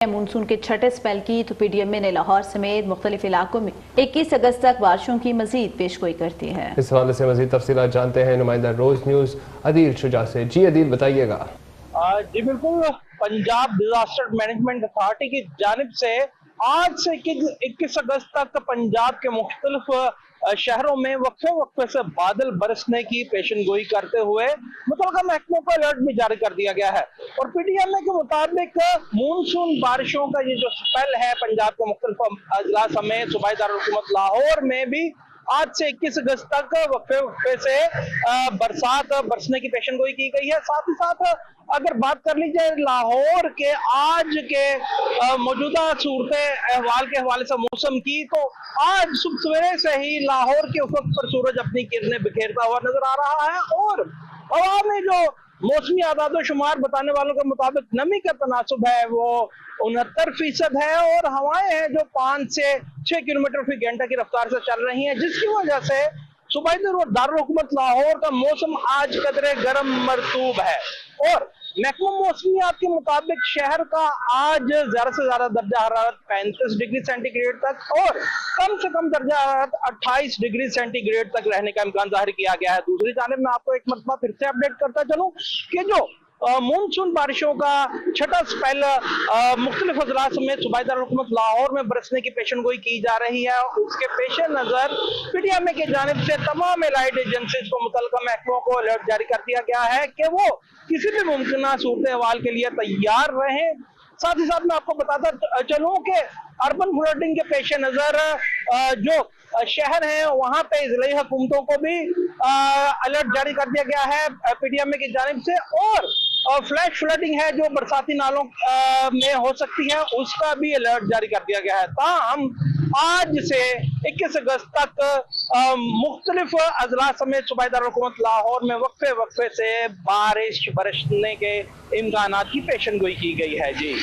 Monsoon के छठे spell की तो पीडीएमए ने लाहौर समेत मुख्तलिफ इलाकों में 21 अगस्त तक बारिशों की मजीद पेशगोई कर दी है। इस हवाले से मजीद तफसीलात जानते हैं नुमाइंदा रोज न्यूज अदील शुजा से। जी अदील, बताइएगा। जी बिल्कुल, पंजाब डिजास्टर मैनेजमेंट अथॉरिटी की जानिब से आज से 21 अगस्त तक पंजाब के मुख्तलिफ शहरों में वक्फे वक्फे से बादल बरसने की पेशन गोई करते हुए मुतल्लिका महकमों को अलर्ट भी जारी कर दिया गया है। और पीडीएमए के मुताबिक मानसून बारिशों का ये जो स्पेल है पंजाब के मुख्तलिफ अजला समेत सूबाई दारुल-हुकूमत लाहौर में भी आज से 21 अगस्त तक वक्फे वक्फे से बरसात बरसने की पेशन गोई की गई है। साथ ही साथ अगर बात कर ली जाए लाहौर के आज के मौजूदा सूरत अहवाल के हवाले से मौसम की, तो आज सुबह सवेरे से ही लाहौर के उफक पर सूरज अपनी किरणें बिखेरता हुआ नजर आ रहा है। और हवा में जो मौसमी आदाद शुमार बताने वालों के मुताबिक नमी का तनासुब है वो 69% है और हवाएं हैं जो 5 से 6 किलोमीटर फी घंटा की रफ्तार से चल रही हैं, जिसकी वजह से सूबाई दारुल-हुकूमत लाहौर का मौसम आज कदरे गर्म मरतूब है। और महकमा मौसमियात के मुताबिक शहर का आज ज्यादा से ज्यादा दर्जा हरारत 35 डिग्री सेंटीग्रेड तक और कम से कम दर्जा हरारत 28 डिग्री सेंटीग्रेड तक रहने का इम्कान जाहिर किया गया है। दूसरी जानिब मैं आपको एक मरतबा फिर से अपडेट करता चलूं कि जो मानसून बारिशों का छठा स्पेल मुख्तलिफ अजला समेत सूबाई दारुल-हुकूमत लाहौर में बरसने की पेशन गोई की जा रही है। उसके पेश नजर पीडीएमए की जानिब से तमाम एलाइड एजेंसीज को मुतल्लिका महकमों को अलर्ट जारी कर दिया गया है कि वो किसी भी मुमकिन सूरत अहवाल के लिए तैयार रहें। साथ ही साथ मैं आपको बताता चलूं कि अर्बन फ्लडिंग के पेश नजर जो शहर हैं वहां पे जिले हुकूमतों को भी अलर्ट जारी कर दिया गया है पीडीएमए की जानिब से। और फ्लैश फ्लडिंग है जो बरसाती नालों में हो सकती है, उसका भी अलर्ट जारी कर दिया गया है। ताहम आज से 21 अगस्त तक मुख्तलिफ अजला समेत सूबाई दारुल-हुकूमत लाहौर में वक्फे वक्फे से बारिश बरसने के इम्कानात की पेशन गोई की गई है। जी।